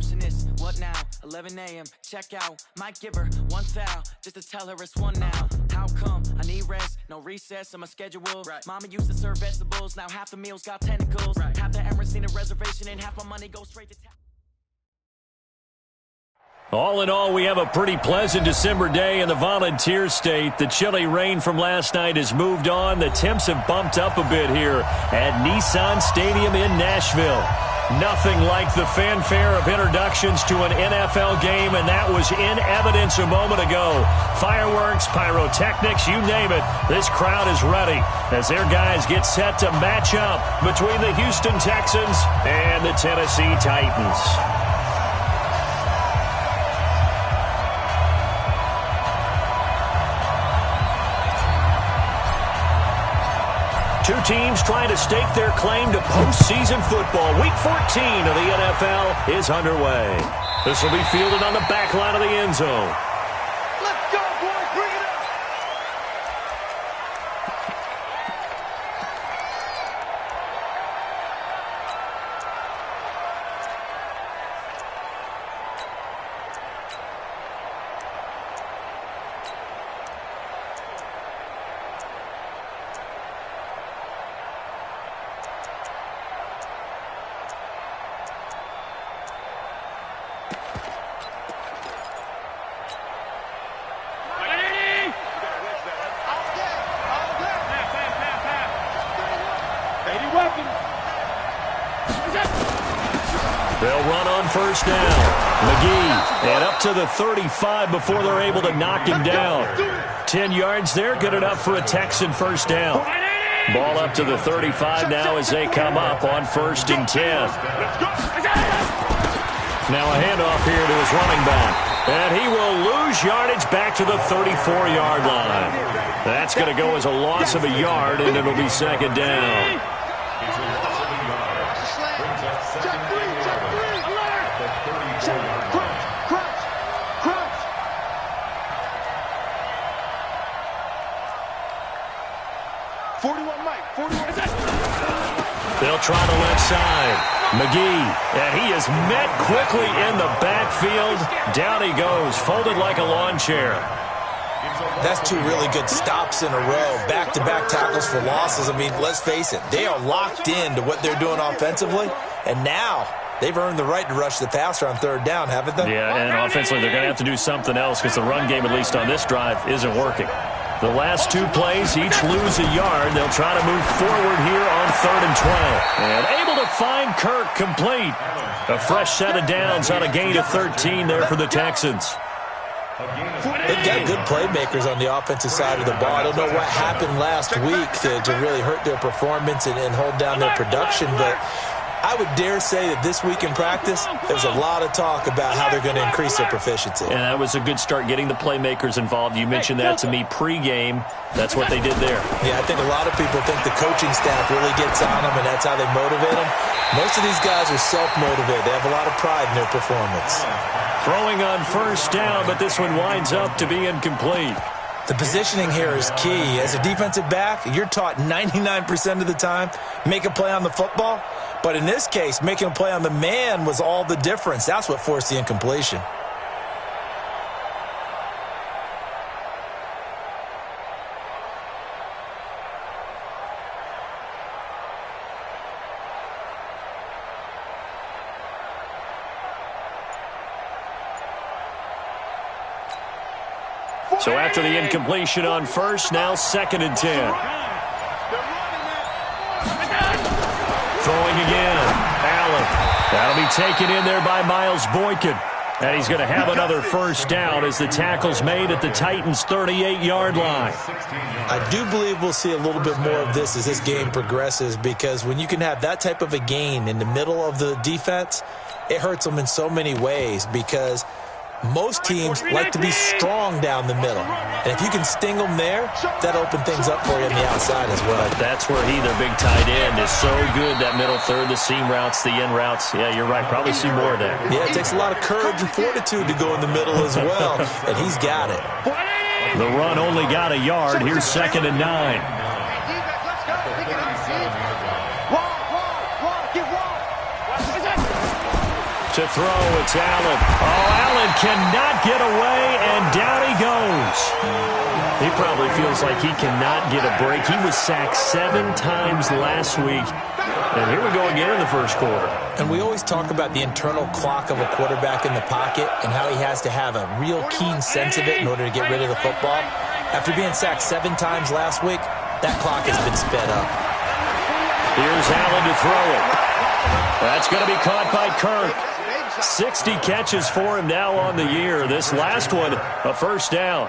receptionist, what now? 11 a.m. Check out. Might give her one foul just to tell her it's one now. How come? I need rest, no recess on my schedule. Right. Mama used to serve vegetables, now half the meals got tentacles. Right. Half the Emirates need a reservation and half my money goes straight to town. All in all, we have a pretty pleasant December day in the Volunteer State. The chilly rain from last night has moved on. The temps have bumped up a bit here at Nissan Stadium in Nashville. Nothing like the fanfare of introductions to an NFL game, and that was in evidence a moment ago. Fireworks, pyrotechnics, you name it. This crowd is ready as their guys get set to match up between the Houston Texans and the Tennessee Titans. Two teams trying to stake their claim to postseason football. Week 14 of the NFL is underway. This will be fielded on the back line of the end zone. Let's go, boys. Bring it up. They'll run on first down. McGee, and up to the 35 before they're able to knock him down. 10 yards there, good enough for a Texan first down. Ball up to the 35 now as they come up on 1st and 10. Now a handoff here to his running back. And he will lose yardage back to the 34-yard line. That's going to go as a loss of a yard, and it'll be 2nd down. They'll try the left side. McGee, and he is met quickly in the backfield. Down he goes, folded like a lawn chair. That's two really good stops in a row. Back-to-back tackles for losses. I mean, let's face it, they are locked into what they're doing offensively, and now they've earned the right to rush the passer on 3rd down, haven't they? Yeah, and offensively they're going to have to do something else because the run game, at least on this drive, isn't working. The last 2 plays, each lose a yard. They'll try to move forward here on 3rd and 12. And able to find Kirk complete. A fresh set of downs on a gain of 13 there for the Texans. They've got good playmakers on the offensive side of the ball. I don't know what happened last week to really hurt their performance and hold down their production, but I would dare say that this week in practice, there's a lot of talk about how they're going to increase their proficiency. And that was a good start getting the playmakers involved. You mentioned that to me pregame. That's what they did there. Yeah, I think a lot of people think the coaching staff really gets on them, and that's how they motivate them. Most of these guys are self-motivated. They have a lot of pride in their performance. Throwing on first down, but this one winds up to be incomplete. The positioning here is key. As a defensive back, you're taught 99% of the time, make a play on the football. But in this case, making a play on the man was all the difference. That's what forced the incompletion. So after the incompletion on first, now 2nd and 10. Throwing again. Allen. That'll be taken in there by Miles Boykin. And he's going to have another first down as the tackle's made at the Titans' 38-yard line. I do believe we'll see a little bit more of this as this game progresses, because when you can have that type of a gain in the middle of the defense, it hurts them in so many ways, because most teams like to be strong down the middle. And if you can sting them there, that'll open things up for you on the outside as well. That's where their big tight end, is so good, that middle third, the seam routes, the in routes. Yeah, you're right. Probably see more of that. Yeah, it takes a lot of courage and fortitude to go in the middle as well, and he's got it. The run only got a yard. Here's 2nd and 9. To throw, it's Allen. Oh, Allen cannot get away, and down he goes. He probably feels like he cannot get a break. He was sacked 7 times last week. And here we go again in the first quarter. And we always talk about the internal clock of a quarterback in the pocket and how he has to have a real keen sense of it in order to get rid of the football. After being sacked 7 times last week, that clock has been sped up. Here's Allen to throw it. That's going to be caught by Kirk. 60 catches for him now on the year. This last one, a first down.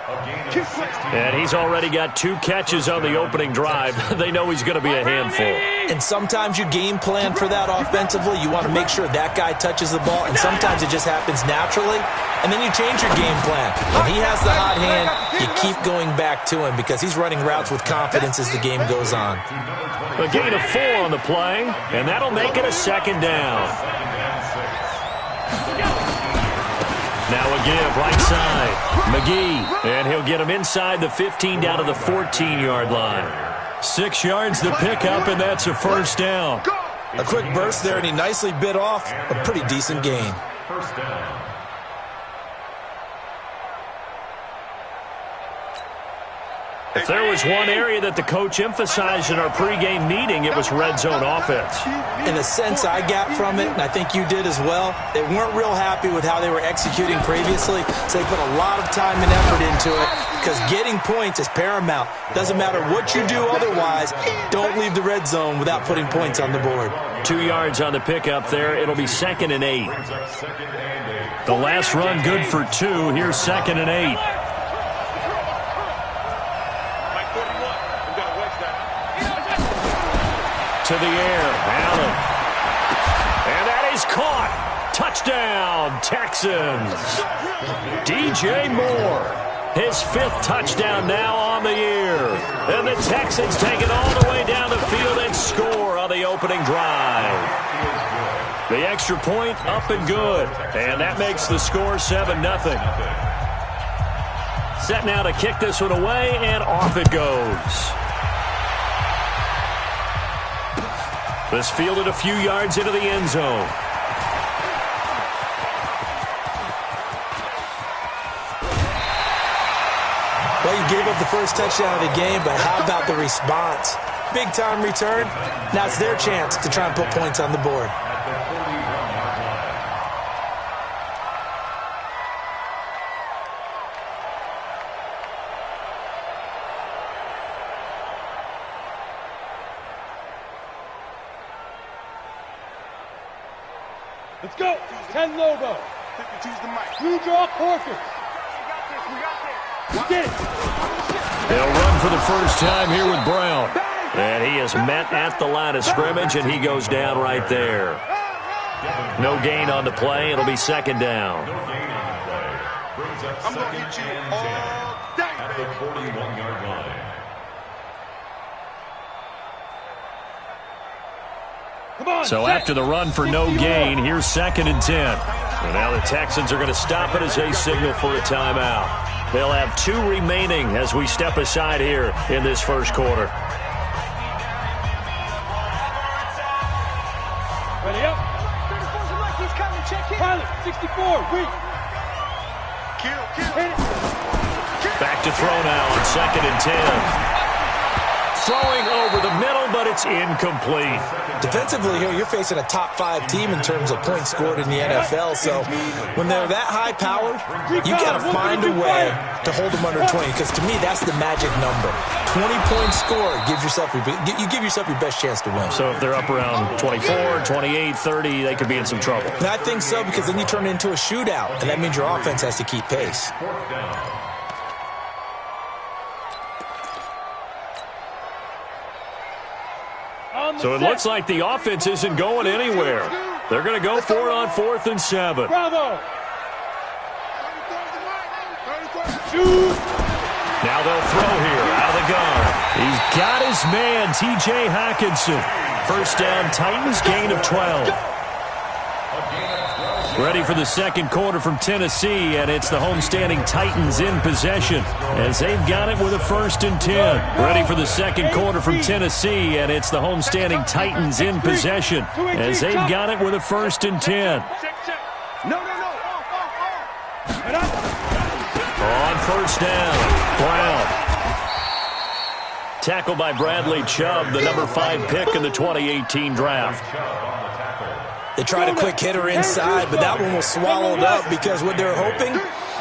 And he's already got 2 catches on the opening drive. They know he's going to be a handful. And sometimes you game plan for that offensively. You want to make sure that guy touches the ball, and sometimes it just happens naturally. And then you change your game plan. When he has the hot hand, you keep going back to him because he's running routes with confidence as the game goes on. A gain of 4 on the play, and that'll make it a second down. Now a give right side. McGee, and he'll get him inside the 15 down to the 14-yard line. 6 yards the pickup, and that's a first down. A quick burst there, and he nicely bit off a pretty decent gain. First down. If there was one area that the coach emphasized in our pregame meeting, it was red zone offense. In a sense I got from it, and I think you did as well, they weren't real happy with how they were executing previously, so they put a lot of time and effort into it because getting points is paramount. Doesn't matter what you do otherwise, don't leave the red zone without putting points on the board. 2 yards on the pickup there. It'll be 2nd and 8. The last run good for 2. Here's 2nd and 8. To the air, Allen. And that is caught. Touchdown, Texans. DJ Moore, his 5th touchdown now on the year. And the Texans take it all the way down the field and score on the opening drive. The extra point up and good. And that makes the score 7-0. Set now to kick this one away, and off it goes. This fielded a few yards into the end zone. Well, you gave up the first touchdown of the game, but how about the response? Big-time return. Now it's their chance to try and put points on the board. Let's go. 10 Lobo. Blue draw Corpus. We did it. They'll run for the first time here with Brown. And he is met at the line of scrimmage, and he goes down right there. No gain on the play. It'll be 2nd down. I'm going to hit you all day, at the 41-yard line. So after the run for no gain, here's 2nd and 10. And now the Texans are going to stop it as they signal for a timeout. They'll have 2 remaining as we step aside here in this first quarter. Ready up. Pilot, 64, weak. Back to throw now on 2nd and 10. Throwing over the middle, but it's incomplete. Defensively here, you're facing a top 5 team in terms of points scored in the NFL. So when they're that high-powered, you got to find a way to hold them under 20. Because to me, that's the magic number. 20 points scored gives yourself you give yourself your best chance to win. So if they're up around 24, 28, 30, they could be in some trouble. And I think so, because then you turn it into a shootout, and that means your offense has to keep pace. So it looks like the offense isn't going anywhere. They're going to go for it on 4th and 7. Bravo. Now they'll throw here out of the gun. He's got his man, T.J. Hockenson. First down, Titans, gain of 12. Ready for the second quarter from Tennessee, and it's the homestanding Titans in possession as they've got it with a 1st and 10. Ready for the second quarter from Tennessee, and it's the homestanding Titans in possession as they've got it with a 1st and 10. No. Off. On first down, Brown. Tackled by Bradley Chubb, the number 5 pick in the 2018 draft. They tried a quick hitter inside, but that one was swallowed up because what they're hoping,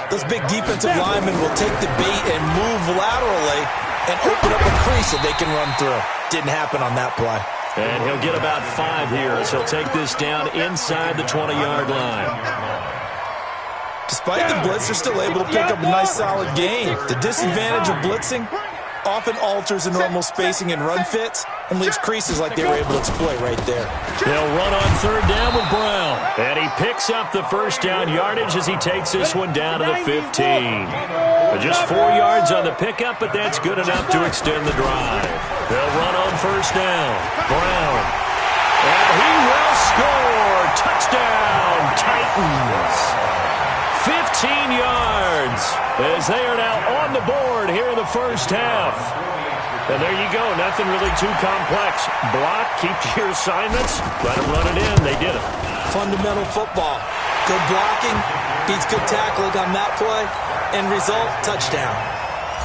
those big defensive linemen will take the bait and move laterally and open up a crease that they can run through. Didn't happen on that play. And he'll get about 5 here as he'll take this down inside the 20-yard line. Despite the blitz, they're still able to pick up a nice solid gain. The disadvantage of blitzing often alters the normal spacing and run fits and leaves creases like they were able to exploit right there. They'll run on third down with Brown. And he picks up the first down yardage as he takes this one down to the 15. Just 4 yards on the pickup, but that's good enough to extend the drive. They'll run on first down. Brown. And he will score. Touchdown, Titans. 15 yards as they are now on the board here in the first half. And there you go. Nothing really too complex. Block, keep to your assignments, let them run it in. They did it. Fundamental football. Good blocking beats good tackling on that play. End result, touchdown.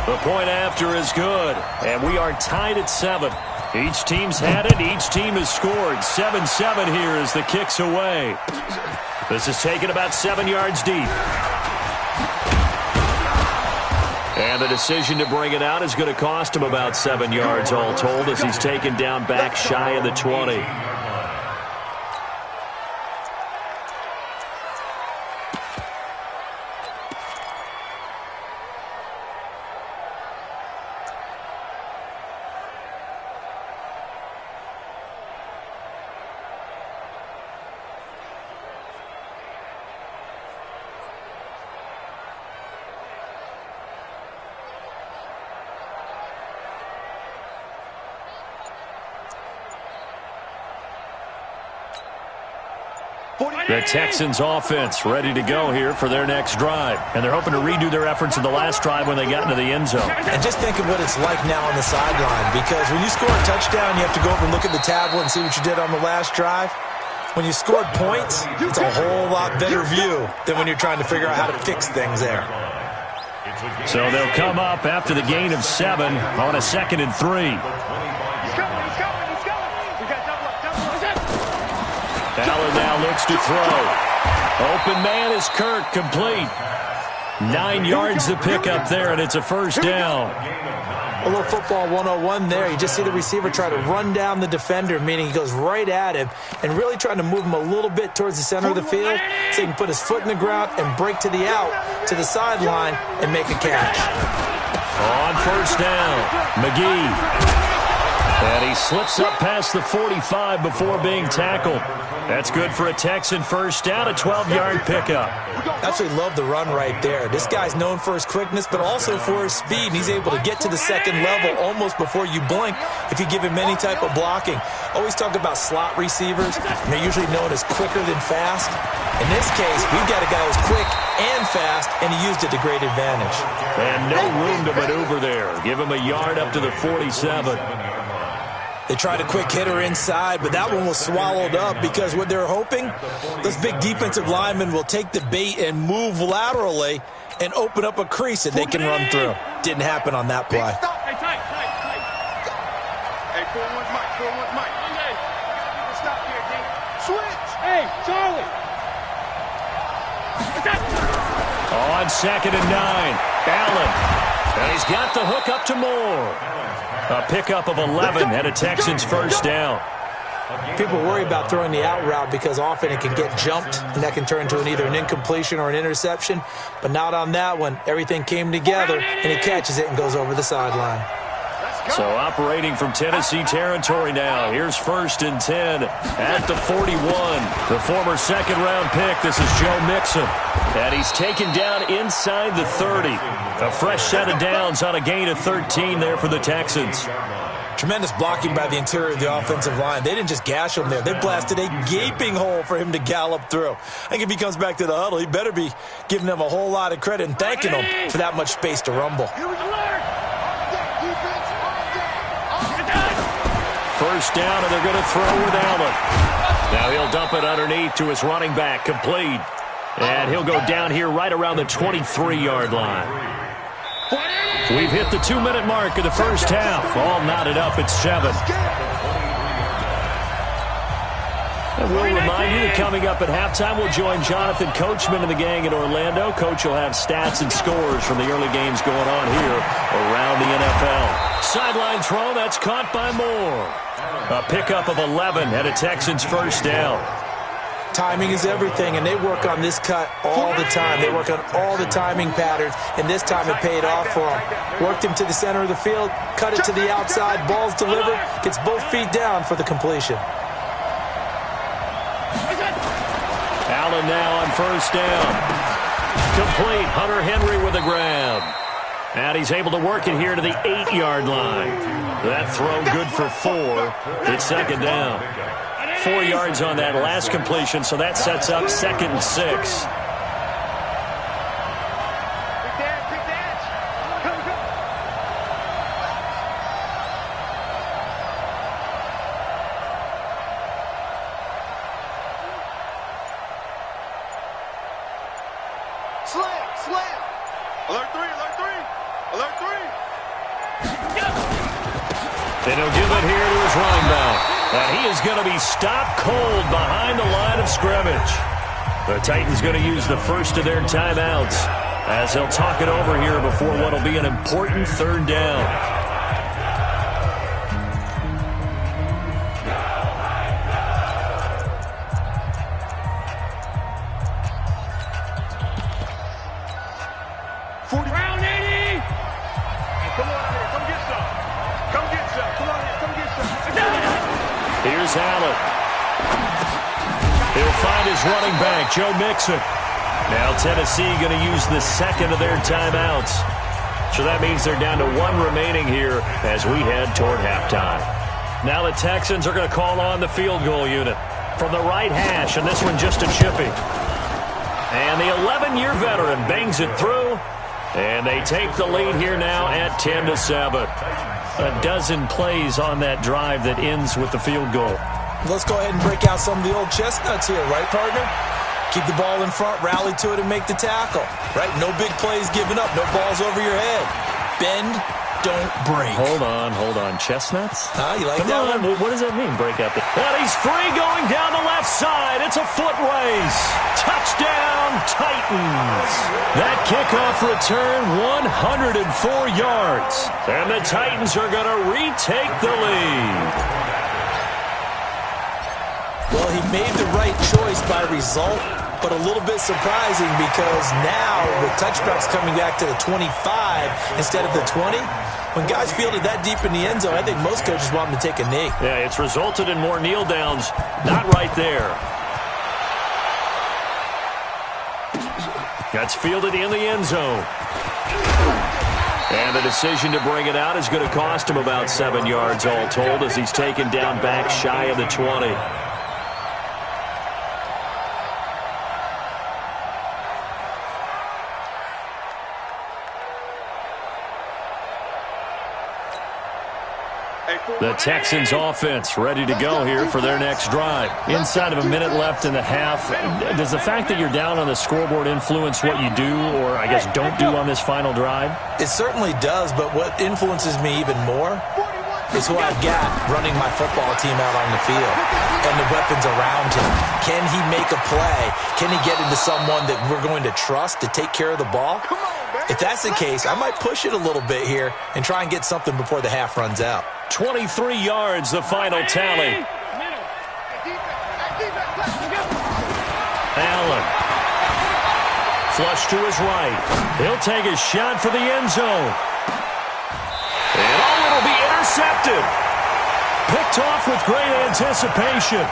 The point after is good. And we are tied at 7. Each team's had it. Each team has scored. 7-7 here as the kick's away. This is taken about 7 yards deep. And the decision to bring it out is going to cost him about 7 yards all told as he's taken down back shy of the 20. The Texans offense ready to go here for their next drive. And they're hoping to redo their efforts in the last drive when they got into the end zone. And just think of what it's like now on the sideline, because when you score a touchdown, you have to go over and look at the tablet and see what you did on the last drive. When you scored points, it's a whole lot better view than when you're trying to figure out how to fix things there. So they'll come up after the gain of 7 on a 2nd and 3. Allen now looks to throw. Open man is Kirk, complete. 9 yards to pick up there, and it's a first down. A little football 101 there. You just see the receiver try to run down the defender, meaning he goes right at him and really trying to move him a little bit towards the center of the field so he can put his foot in the ground and break to the out, to the sideline, and make a catch. On first down, McGee. And he slips up past the 45 before being tackled. That's good for a Texan first down, a 12-yard pickup. Absolutely love the run right there. This guy's known for his quickness, but also for his speed. And he's able to get to the second level almost before you blink if you give him any type of blocking. Always talk about slot receivers, and they're usually known as quicker than fast. In this case, we've got a guy who's quick and fast, and he used it to great advantage. And no room to maneuver there. Give him a yard up to the 47. They tried a quick hitter inside, but that one was swallowed up because what they're hoping, those big defensive linemen will take the bait and move laterally and open up a crease that they can run through. Didn't happen on that play. Hey, tight. Hey, 4-1 Mike. Stop here, D. Switch. Hey, Charlie. On 2nd and 9, Allen. And he's got the hook up to Moore. A pickup of 11 and a Texans first down. People worry about throwing the out route because often it can get jumped, and that can turn into either an incompletion or an interception. But not on that one. Everything came together, and he catches it and goes over the sideline. So operating from Tennessee territory now. Here's 1st and 10 at the 41. The former second-round pick, this is Joe Mixon. And he's taken down inside the 30. A fresh set of downs on a gain of 13 there for the Texans. Tremendous blocking by the interior of the offensive line. They didn't just gash him there. They blasted a gaping hole for him to gallop through. I think if he comes back to the huddle, he better be giving them a whole lot of credit and thanking them for that much space to rumble. First down, and they're going to throw with Allen. Now he'll dump it underneath to his running back, complete. And he'll go down here right around the 23-yard line. We've hit the 2-minute mark of the first half. All knotted up at 7. And we'll remind you that coming up at halftime, we'll join Jonathan Coachman and the gang in Orlando. Coach will have stats and scores from the early games going on here around the NFL. Sideline throw, that's caught by Moore. A pickup of 11 and a Texans first down. Timing is everything, and they work on this cut all the time. They work on all the timing patterns, and this time it paid off for them. Worked him to the center of the field, cut it to the outside, ball's delivered, gets both feet down for the completion. Allen now on first down. Complete. Hunter Henry with a grab. And he's able to work it here to the 8-yard line. That throw good for 4. It's second down. 4 yards on that last completion, so that sets up 2nd and 6. Slam! Alert 3! Alert 3! And he'll give it here to his running back. And he is going to be stopped cold behind the line of scrimmage. The Titans going to use the first of their timeouts as he'll talk it over here before what will be an important 3rd down. Round 80! Come on here, come get some. Come get some. Come on here, come get some. Here's Allen. He'll find his running back, Joe Mixon. Now Tennessee going to use the 2nd of their timeouts. So that means they're down to 1 remaining here as we head toward halftime. Now the Texans are going to call on the field goal unit from the right hash, and this one just a chippy. And the 11-year veteran bangs it through. And they take the lead here now at 10-7. A dozen plays on that drive that ends with the field goal. Let's go ahead and break out some of the old chestnuts here, right, partner? Keep the ball in front, rally to it, and make the tackle, right? No big plays given up, no balls over your head. Bend, don't break. Hold on. Chestnuts? You like Come that on. one? What does that mean, break out? And he's free going down the left side. It's a foot race. Touchdown, Titans. That kickoff return, 104 yards. And the Titans are going to retake the lead. Well, he made the right choice by result, but a little bit surprising because now the touchback's coming back to the 25 instead of the 20. When guys fielded that deep in the end zone, I think most coaches want them to take a knee. Yeah, it's resulted in more kneel downs. Not right there. That's fielded in the end zone. And the decision to bring it out is going to cost him about 7 yards all told as he's taken down back shy of the 20. The Texans offense ready to go here for their next drive. Inside of a minute left in the half. Does the fact that you're down on the scoreboard influence what you do or, I guess, don't do on this final drive? It certainly does, but what influences me even more is who I've got running my football team out on the field and the weapons around him. Can he make a play? Can he get into someone that we're going to trust to take care of the ball? If that's the case, I might push it a little bit here and try and get something before the half runs out. 23 yards, the final tally. Allen. Flush to his right. He'll take a shot for the end zone. And it'll be intercepted. Picked off with great anticipation.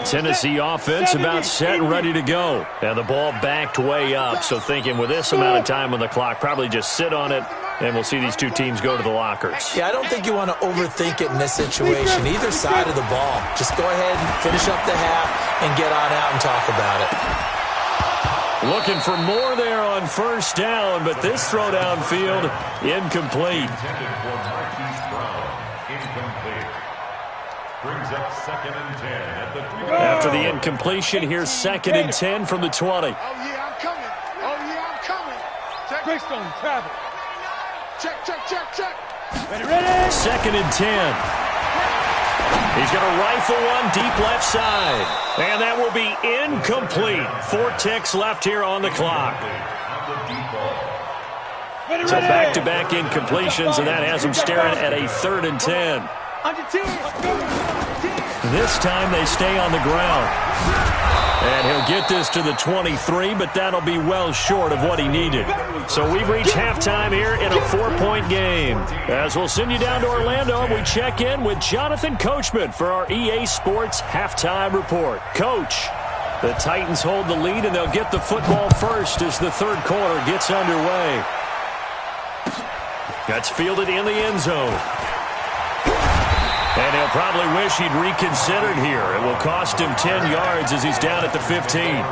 Tennessee offense about set and ready to go. And the ball backed way up, so thinking with this amount of time on the clock, probably just sit on it, and we'll see these two teams go to the lockers. Yeah, I don't think you want to overthink it in this situation, either side of the ball. Just go ahead and finish up the half and get on out and talk about it. Looking for more there on first down, but this throw downfield, incomplete. Intended for Marquise Brown. Incomplete. Brings up 2nd and 10 at the 3. After the incompletion, here's 2nd and 10 from the 20. Oh, yeah, I'm coming. Oh, yeah, I'm coming. Greystone, travel. Check. Ready. 2nd and 10. He's going to rifle one deep left side. And that will be incomplete. 4 ticks left here on the clock. So back-to-back incompletions, and that has them staring at a 3rd and 10. This time they stay on the ground. And he'll get this to the 23, but that'll be well short of what he needed. So we've reached halftime here in a 4-point game. As we'll send you down to Orlando, we check in with Jonathan Coachman for our EA Sports Halftime Report. Coach, the Titans hold the lead, and they'll get the football first as the 3rd quarter gets underway. That's fielded in the end zone. And he'll probably wish he'd reconsidered here. It will cost him 10 yards as he's down at the 15.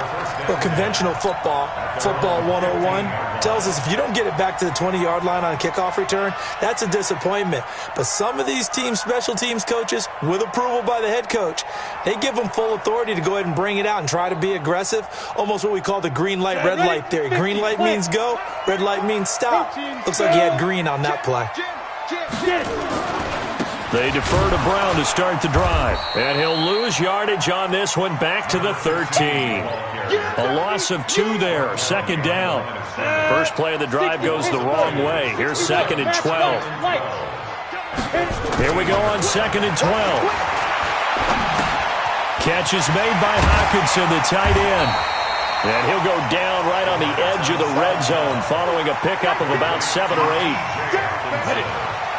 Well, conventional football 101, tells us if you don't get it back to the 20-yard line on a kickoff return, that's a disappointment. But some of these teams, special teams coaches, with approval by the head coach, they give them full authority to go ahead and bring it out and try to be aggressive, almost what we call the green light, red light theory. Green light means go, red light means stop. Looks like he had green on that play. They defer to Brown to start the drive. And he'll lose yardage on this one back to the 13. A loss of 2 there. 2nd down. First play of the drive goes the wrong way. Here's 2nd and 12. Here we go on 2nd and 12. Catch is made by Hawkinson, the tight end. And he'll go down right on the edge of the red zone following a pickup of about 7 or 8.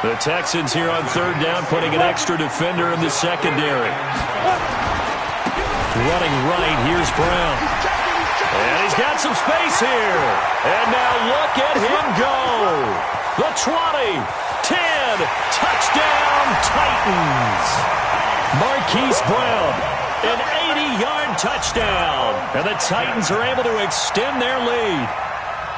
The Texans here on 3rd down, putting an extra defender in the secondary. Running right, here's Brown. And he's got some space here. And now look at him go. The 20, 10, touchdown Titans. Marquise Brown, an 80-yard touchdown. And the Titans are able to extend their lead.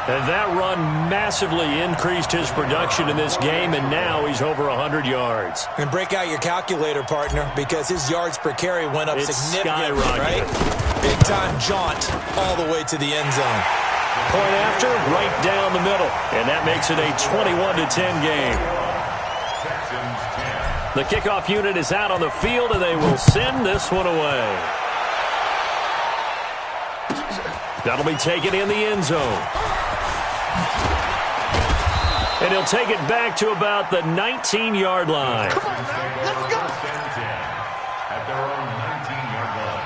And that run massively increased his production in this game, and now he's over 100 yards. And break out your calculator, partner, because his yards per carry went up significantly, right? Big-time jaunt all the way to the end zone. Point after, right down the middle. And that makes it a 21-10 game. The kickoff unit is out on the field, and they will send this one away. That'll be taken in the end zone. And he'll take it back to about the 19-yard line. Come on, man. Let's go. At their own 19-yard line.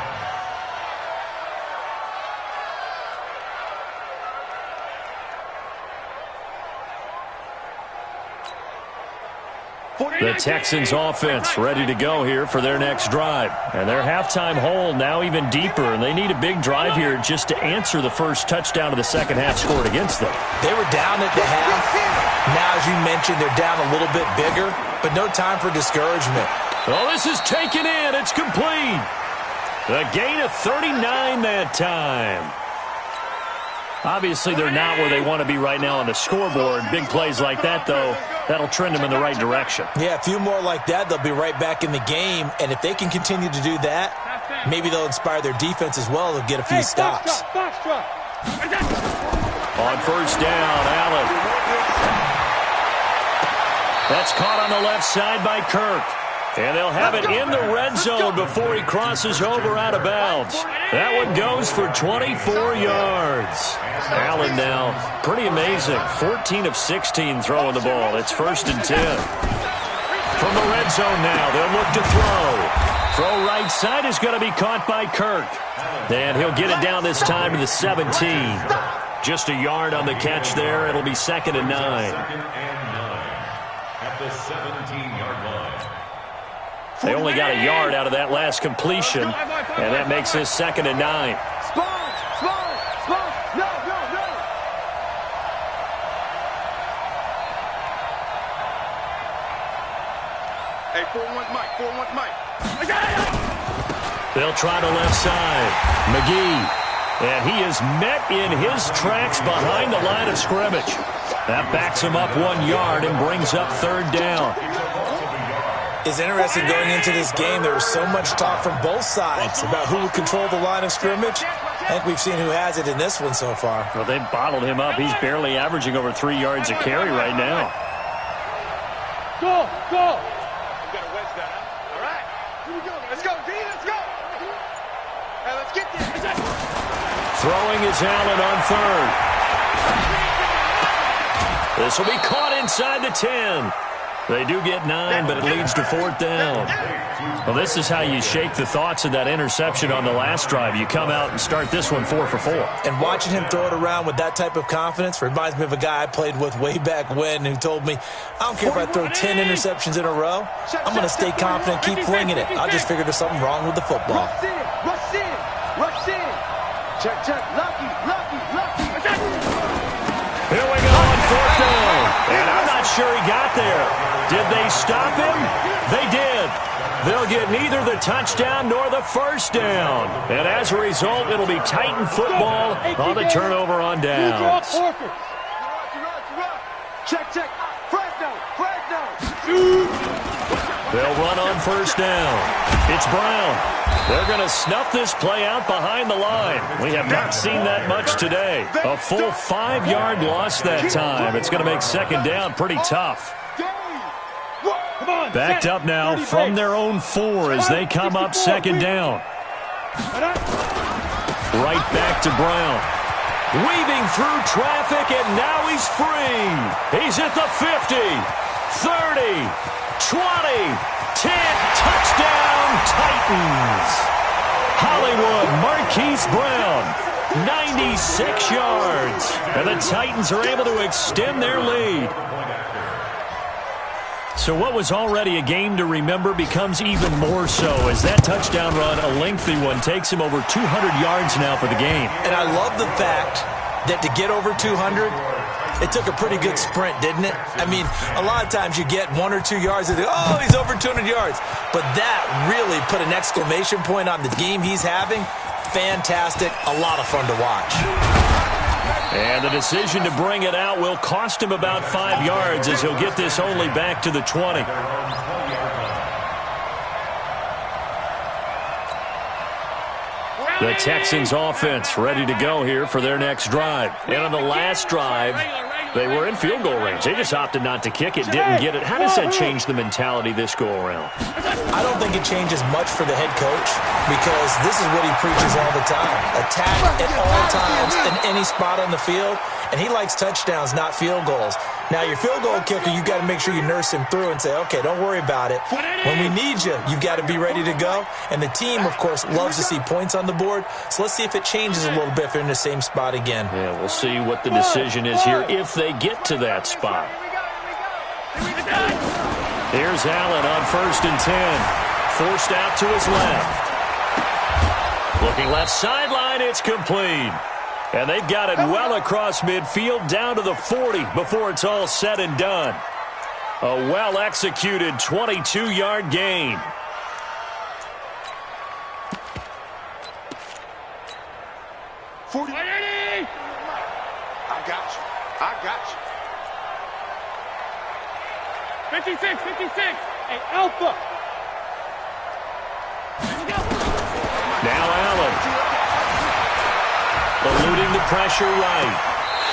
The Texans offense ready to go here for their next drive. And their halftime hole now even deeper, and they need a big drive here just to answer the first touchdown of the second half scored against them. They were down at the half. Now, as you mentioned, they're down a little bit bigger, but no time for discouragement. Oh, this is taken in. It's complete. A gain of 39 that time. Obviously, they're not where they want to be right now on the scoreboard. Big plays like that, though, that'll trend them in the right direction. Yeah, a few more like that, they'll be right back in the game. And if they can continue to do that, maybe they'll inspire their defense as well. They'll get a few stops. On first down, Allen. That's caught on the left side by Kirk. And they'll have it in the red zone before he crosses over out of bounds. That one goes for 24 yards. Allen now, pretty amazing. 14 of 16 throwing the ball. It's 1st and 10. From the red zone now, they'll look to throw. Throw right side is going to be caught by Kirk. And he'll get it down this time to the 17. Just a yard on the catch there. It'll be 2nd and 9. 2nd and 9 at the 17-yard line. They only got a yard out of that last completion, and that makes this 2nd and 9. Spawn! No! Hey, 4-1 Mike. They'll try the left side. McGee And he is met in his tracks behind the line of scrimmage. That backs him up 1 yard and brings up 3rd down. It's interesting going into this game. There was so much talk from both sides about who would control the line of scrimmage. I think we've seen who has it in this one so far. Well, they've bottled him up. He's barely averaging over 3 yards a carry right now. Go, go. You got to wedge that, huh? All right. Here we go. Let's go, D. Let's go. Hey, let's get this. Throwing is Allen on 3rd. This will be caught inside the 10. They do get 9, but it leads to 4th down. Well, this is how you shake the thoughts of that interception on the last drive. You come out and start this one 4 for 4. And watching him throw it around with that type of confidence reminds me of a guy I played with way back when who told me, I don't care if I throw 10 interceptions in a row. I'm going to stay confident, keep flinging it. I just figured there's something wrong with the football. Rush in, rush in, rush in. Check, check, lucky, lucky, lucky. Here we go on 4th down. And I'm not sure he got there. Did they stop him? They did. They'll get neither the touchdown nor the 1st down. And as a result, it'll be Titan football on the turnover on downs. Check, check. Fresno, Fresno. They'll run on 1st down. It's Brown. They're going to snuff this play out behind the line. We have not seen that much today. A full 5-yard loss that time. It's going to make 2nd down pretty tough. Backed up now from their own 4 as they come up 2nd down. Right back to Brown. Weaving through traffic, and now he's free. He's at the 50, 30, 20, 10. Touchdown, Titans. Hollywood Marquise Brown, 96 yards. And the Titans are able to extend their lead. So what was already a game to remember becomes even more so as that touchdown run, a lengthy one, takes him over 200 yards now for the game. And I love the fact that to get over 200, it took a pretty good sprint, didn't it? I mean, a lot of times you get 1 or 2 yards and oh, he's over 200 yards. But that really put an exclamation point on the game he's having. Fantastic. A lot of fun to watch. And the decision to bring it out will cost him about 5 yards as he'll get this only back to the 20. The Texans offense ready to go here for their next drive. And on the last drive, they were in field goal range. They just opted not to kick it, didn't get it. How does that change the mentality this go around? I don't think it changes much for the head coach because this is what he preaches all the time. Attack at all times in any spot on the field, and he likes touchdowns, not field goals. Now, your field goal kicker, you've got to make sure you nurse him through and say, okay, don't worry about it. When we need you, you've got to be ready to go. And the team, of course, loves to see points on the board. So let's see if it changes a little bit if they're in the same spot again. Yeah, we'll see what the decision is here if they get to that spot. Here's Allen on 1st and 10. Forced out to his left. Looking left sideline, it's complete. And they've got it well across midfield down to the 40 before it's all said and done. A well-executed 22-yard gain. I got you. I got you. 56, 56. Hey, Alpha. Now Allen. Eluding the pressure right.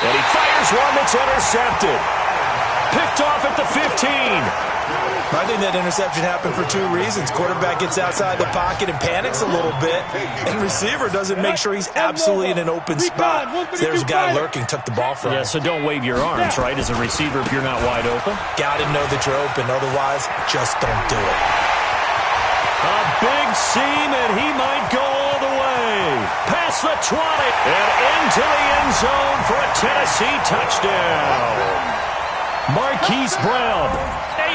And he fires one that's intercepted. Picked off at the 15. I think that interception happened for 2 reasons. Quarterback gets outside the pocket and panics a little bit, and receiver doesn't make sure he's absolutely in an open spot. So there's a guy lurking, took the ball from him. Yeah, so don't wave your arms, right, as a receiver if you're not wide open. Got to know that you're open. Otherwise, just don't do it. A big seam, and he might go all the way. Past the 20 and into the end zone for a Tennessee touchdown. Marquise Brown,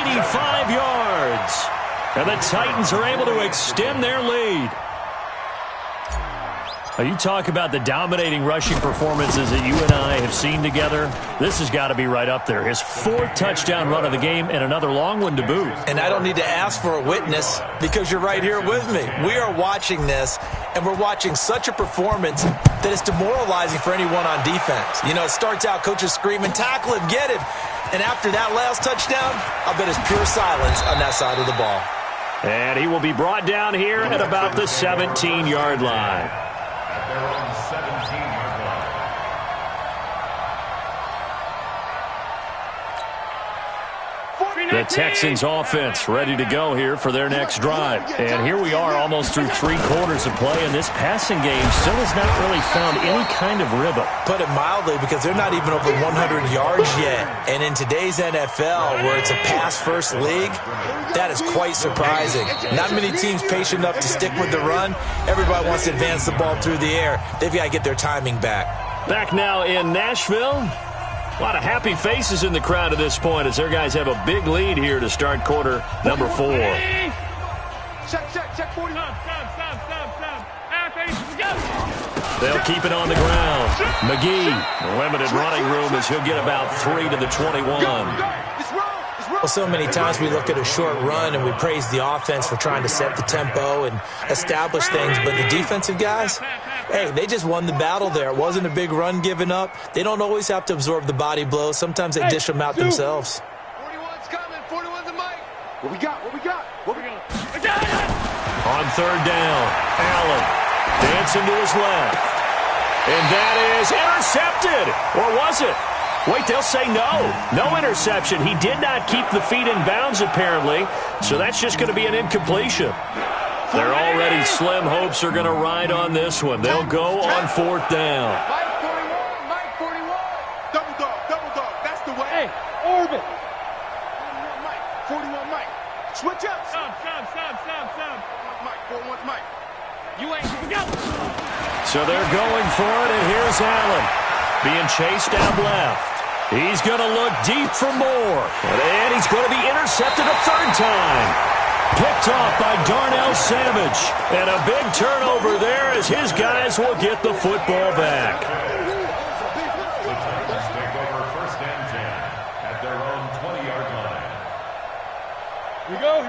85 yards. And the Titans are able to extend their lead. Now, you talk about the dominating rushing performances that you and I have seen together. This has got to be right up there. His 4th touchdown run of the game and another long one to boot. And I don't need to ask for a witness because you're right here with me. We are watching this, and we're watching such a performance that it's demoralizing for anyone on defense. You know, it starts out, coaches screaming, tackle him, get him. And after that last touchdown, I'll bet it's pure silence on that side of the ball. And he will be brought down here at about the 17-yard line. At their own 17-yard line. The Texans offense ready to go here for their next drive. And here we are almost through 3 quarters of play, and this passing game still has not really found any kind of rhythm. Put it mildly, because they're not even over 100 yards yet. And in today's NFL, where it's a pass-first league, that is quite surprising. Not many teams patient enough to stick with the run. Everybody wants to advance the ball through the air. They've got to get their timing back. Back now in Nashville. A lot of happy faces in the crowd at this point as their guys have a big lead here to start quarter number 4. Check, 40. They'll keep it on the ground. McGee, limited running room as he'll get about 3 to the 21. Well, so many times we look at a short run and we praise the offense for trying to set the tempo and establish things, but the defensive guys, hey, they just won the battle there. It wasn't a big run given up. They don't always have to absorb the body blows. Sometimes they dish them out themselves. 41's coming. 41's the mic. What we got? On third down, Allen dancing to his left. And that is intercepted. Or was it? Wait, they'll say no. No interception. He did not keep the feet in bounds, apparently. So that's just going to be an incompletion. Their already slim hopes are going to ride on this one. They'll go on fourth down. Mike 41. Double dog. That's the way. Hey, orbit. 41 Mike. Switch up. Stop. Mike, 41's Mike. You ain't go. So they're going for it, and here's Allen being chased down left. He's going to look deep for more. And he's going to be intercepted a third time. Picked off by Darnell Savage. And a big turnover there as his guys will get the football back. The Titans take over 1st and 10 at their own 20-yard line.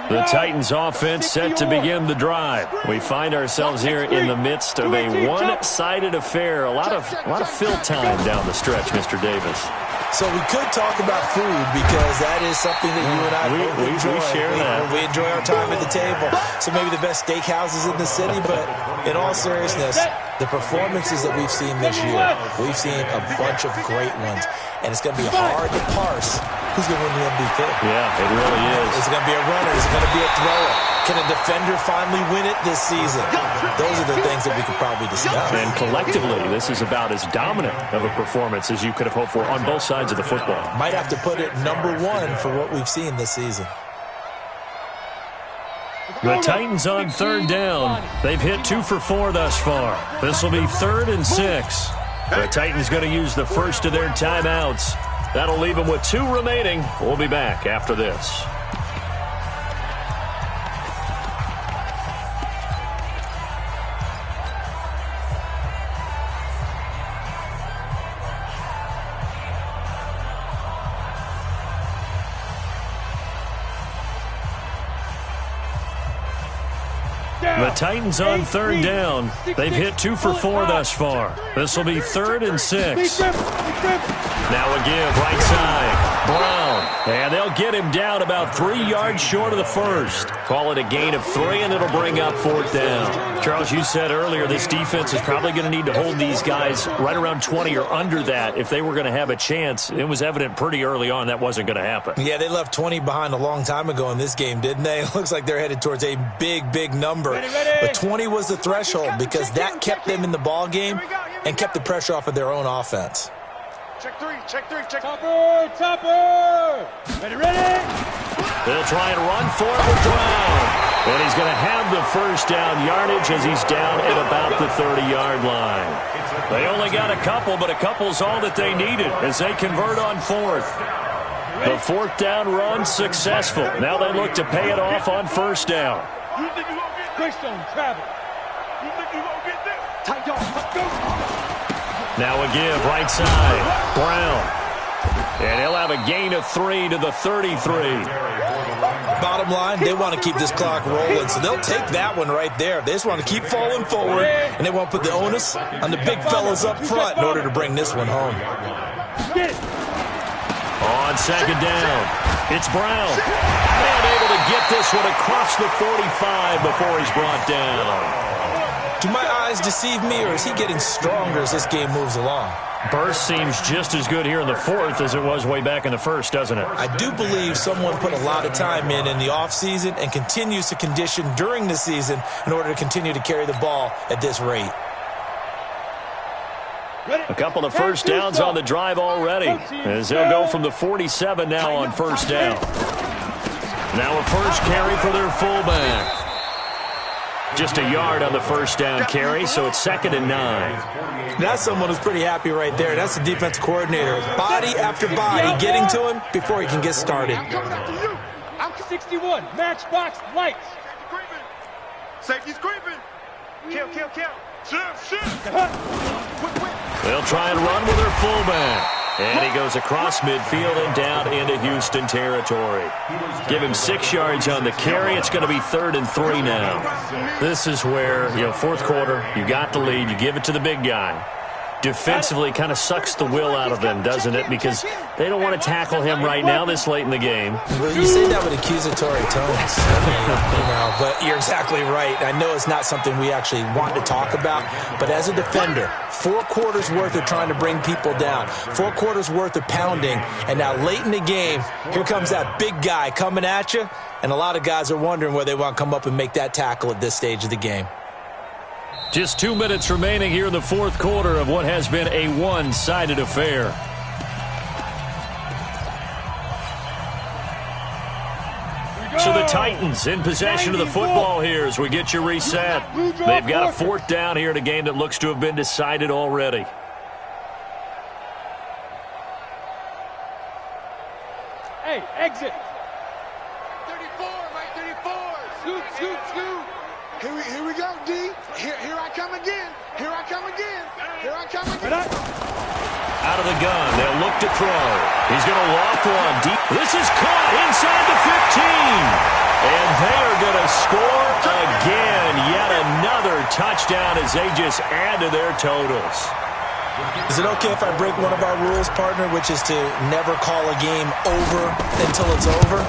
The Titans offense set to begin the drive. We find ourselves here in the midst of a one-sided affair. A lot of fill time down the stretch, Mr. Davis. So we could talk about food, because that is something that you and I enjoy. We share that. We enjoy our time at the table. So maybe the best steakhouses in the city, but in all seriousness, the performances that we've seen this year, we've seen a bunch of great ones. And it's going to be hard to parse who's going to win the MVP. Yeah, it really is. Is it going to be a runner? Is it going to be a thrower? Can a defender finally win it this season? Those are the things that we could probably discuss. And collectively, this is about as dominant of a performance as you could have hoped for on both sides of the football. Might have to put it number 1 for what we've seen this season. The Titans on third down. They've hit 2 for 4 thus far. This will be 3rd and 6. The Titans going to use the first of their timeouts. That'll leave them with 2 remaining. We'll be back after this. The Titans on third down. They've hit 2 for 4 thus far. This will be 3rd and 6. Now a give right side. Brown. And they'll get him down about 3 yards short of the first. Call it a gain of 3, and it'll bring up 4th down. Charles, you said earlier this defense is probably going to need to hold these guys right around 20 or under that if they were going to have a chance. It was evident pretty early on that wasn't going to happen. Yeah, they left 20 behind a long time ago in this game, didn't they? It looks like they're headed towards a big number. But 20 was the threshold, because that kept them in the ball game and kept the pressure off of their own offense. Check three. Topper. Ready. They'll try and run for it with Brown. And he's going to have the first down yardage as he's down at about the 30-yard line. They only got a couple, but a couple's all that they needed as they convert on 4th. The 4th down run successful. Now they look to pay it off on 1st down. You think you gonna get this? Greystone travel. You think you gonna get this? Tight dog. Let's go. Now a give right side. Brown. And he'll have a gain of 3 to the 33. bottom line, they want to keep this clock rolling, so they'll take that one right there. They just want to keep falling forward, and they want to put the onus on the big fellas up front in order to bring this one home. On second down, it's Brown. And able to get this one across the 45 before he's brought down. Do my eyes deceive me, or is he getting stronger as this game moves along? Burst seems just as good here in the fourth as it was way back in the first, doesn't it? I do believe someone put a lot of time in the offseason and continues to condition during the season in order to continue to carry the ball at this rate. A couple of first downs on the drive already, as they'll go from the 47 now on first down. Now a first carry for their fullback. Just a yard on the first down carry, so it's 2nd and 9. That's someone who's pretty happy right there. That's the defense coordinator. Body after body getting to him before he can get started. I'm 61, matchbox lights. Safety's creeping. Kill. Shift. They'll try and run with their fullback. And he goes across midfield and down into Houston territory. Give him 6 yards on the carry. It's going to be 3rd and 3 now. This is where, fourth quarter, you got the lead. You give it to the big guy. Defensively kind of sucks the will out of them, doesn't it? Because they don't want to tackle him right now this late in the game. Well, you say that with accusatory tones. But you're exactly right. I know it's not something we actually want to talk about, but as a defender, 4 quarters worth of trying to bring people down, 4 quarters worth of pounding, and now late in the game, here comes that big guy coming at you, and a lot of guys are wondering where they want to come up and make that tackle at this stage of the game. Just 2 minutes remaining here in the fourth quarter of what has been a one-sided affair. So the Titans in possession of the football here as we get you reset. They've got a 4th down here in a game that looks to have been decided already. Hey, exit. 34, Mike, 34. Scoot. Here we go, D. Here I come again. Out of the gun, they'll look to throw. He's going to loft one deep. This is caught inside the 15. And they are going to score again. Yet another touchdown as they just add to their totals. Is it okay if I break one of our rules, partner, which is to never call a game over until it's over?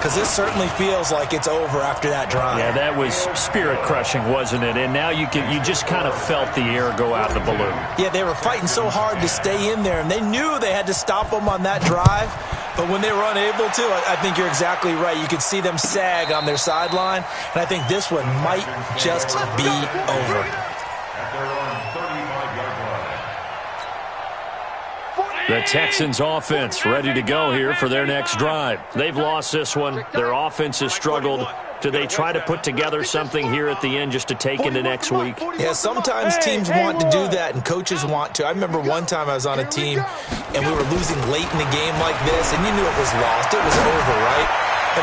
Because this certainly feels like it's over after that drive. Yeah, that was spirit-crushing, wasn't it? And now you just kind of felt the air go out of the balloon. Yeah, they were fighting so hard to stay in there, and they knew they had to stop them on that drive. But when they were unable to, I think you're exactly right. You could see them sag on their sideline, and I think this one might just be over. The Texans offense ready to go here for their next drive. They've lost this one. Their offense has struggled. Do they try to put together something here at the end just to take into next week? Yeah, sometimes teams want to do that and coaches want to. I remember one time I was on a team and we were losing late in the game like this, and you knew it was lost. It was over, right?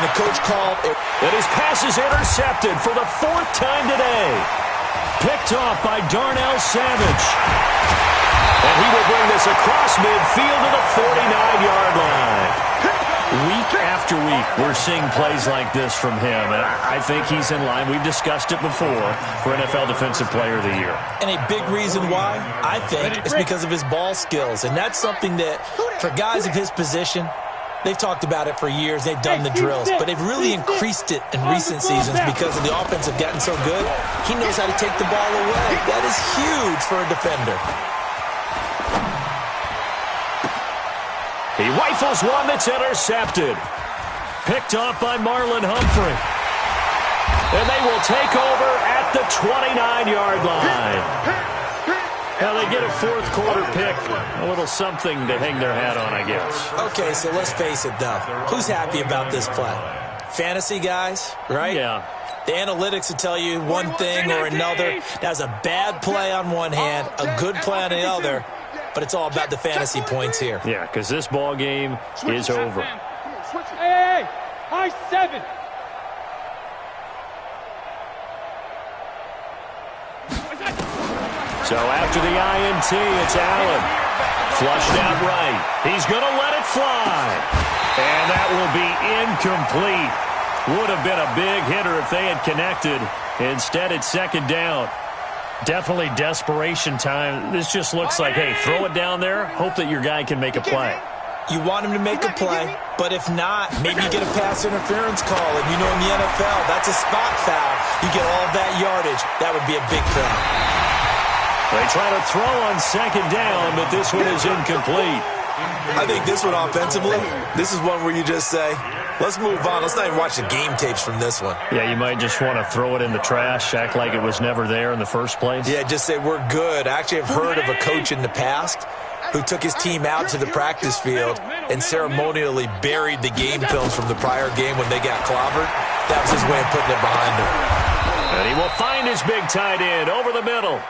And the coach called it. And his pass is intercepted for the 4th time today. Picked off by Darnell Savage. And he will bring this across midfield to the 49-yard line. Week after week, we're seeing plays like this from him, and I think he's in line. We've discussed it before for NFL Defensive Player of the Year. And a big reason why, I think, is because of his ball skills. And that's something that, for guys of his position, they've talked about it for years. They've done the drills, but they've really increased it in recent seasons because of the offense have gotten so good. He knows how to take the ball away. That is huge for a defender. He rifles one that's intercepted. Picked off by Marlon Humphrey. And they will take over at the 29-yard line. Now they get a fourth quarter pick. A little something to hang their hat on, I guess. Okay, so let's face it, though. Who's happy about this play? Fantasy guys, right? Yeah. The analytics will tell you one thing or another. That's a bad play on one hand, a good play on the other. But it's all about the fantasy points here. Yeah, because this ball game is over. Hey, high 7. So after the INT, it's Allen. Flushed out right. He's going to let it fly. And that will be incomplete. Would have been a big hitter if they had connected. Instead, it's second down. Definitely desperation time. This just looks like, hey, throw it down there, hope that your guy can make a play. You want him to make a play, but if not, maybe you get a pass interference call. And you know in the NFL, that's a spot foul. You get all that yardage. That would be a big play. They try to throw on second down, but this one is incomplete. I think this one offensively, this is one where you just say, let's move on. Let's not even watch the game tapes from this one. Yeah, you might just want to throw it in the trash, act like it was never there in the first place. Yeah, just say we're good. I actually have heard of a coach in the past who took his team out to the practice field and ceremonially buried the game films from the prior game when they got clobbered. That was his way of putting it behind him. And he will find his big tight end over the middle.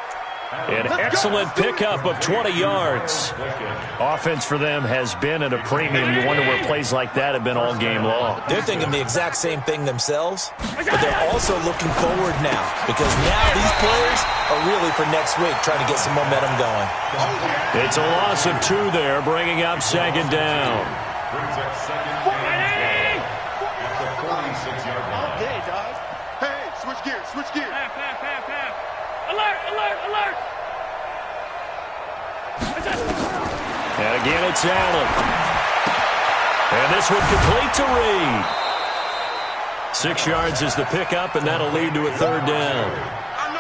An excellent pickup of 20 yards. Offense for them has been at a premium. You wonder where plays like that have been all game long. They're thinking the exact same thing themselves, but they're also looking forward now because now these players are really for next week trying to get some momentum going. It's a loss of 2 there, bringing up second down. Brings up second and 10 at the 46-yard line. Okay, dog. Hey, switch gears, switch gears. Half. Alert! And again, it's Allen. And this one complete to Reed. 6 yards is the pickup, and that'll lead to a third down.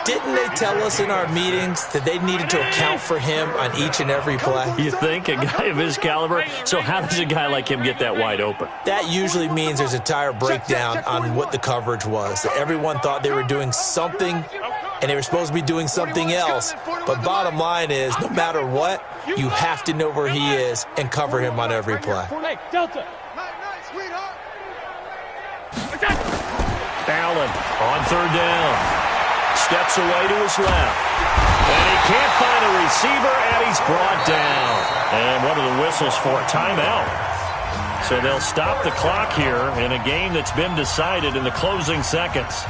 Didn't they tell us in our meetings that they needed to account for him on each and every play? You think? A guy of his caliber? So how does a guy like him get that wide open? That usually means there's a tire breakdown on what the coverage was. That everyone thought they were doing something, and they were supposed to be doing something else. But bottom line is, no matter what, you have to know where he is and cover him on every play. Hey, Delta. Night, sweetheart. Allen on third down. Steps away to his left. And he can't find a receiver, and he's brought down. And one of the whistles for a timeout. So they'll stop the clock here in a game that's been decided in the closing seconds.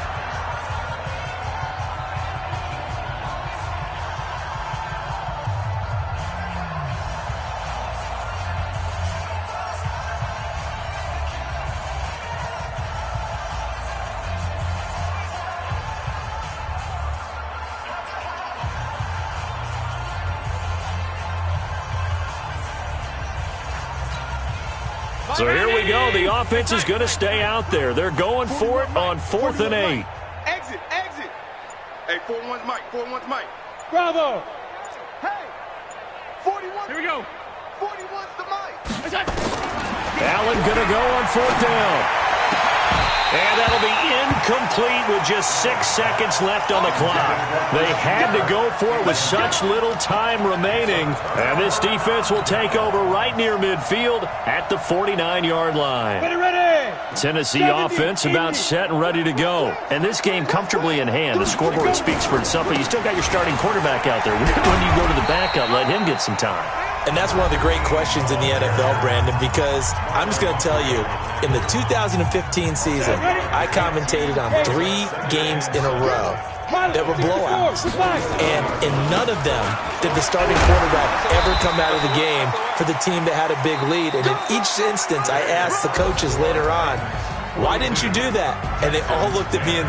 So here we go. The offense is going to stay out there. They're going for it on 4th and 8. Exit. Hey, 4-1's Mike. 4-1's Mike. Bravo. Hey, 41. Here we go. 41's the Mike. Allen going to go on 4th down. And that'll be incomplete with just 6 seconds left on the clock. They had to go for it with such little time remaining. And this defense will take over right near midfield at the 49-yard line. Ready. Tennessee offense about set and ready to go. And this game comfortably in hand. The scoreboard speaks for itself, but you still got your starting quarterback out there. When do you go to the backup, let him get some time? And that's one of the great questions in the NFL, Brandon, because I'm just going to tell you, in the 2015 season, I commentated on 3 games in a row that were blowouts. And in none of them did the starting quarterback ever come out of the game for the team that had a big lead. And in each instance, I asked the coaches later on, why didn't you do that? And they all looked at me and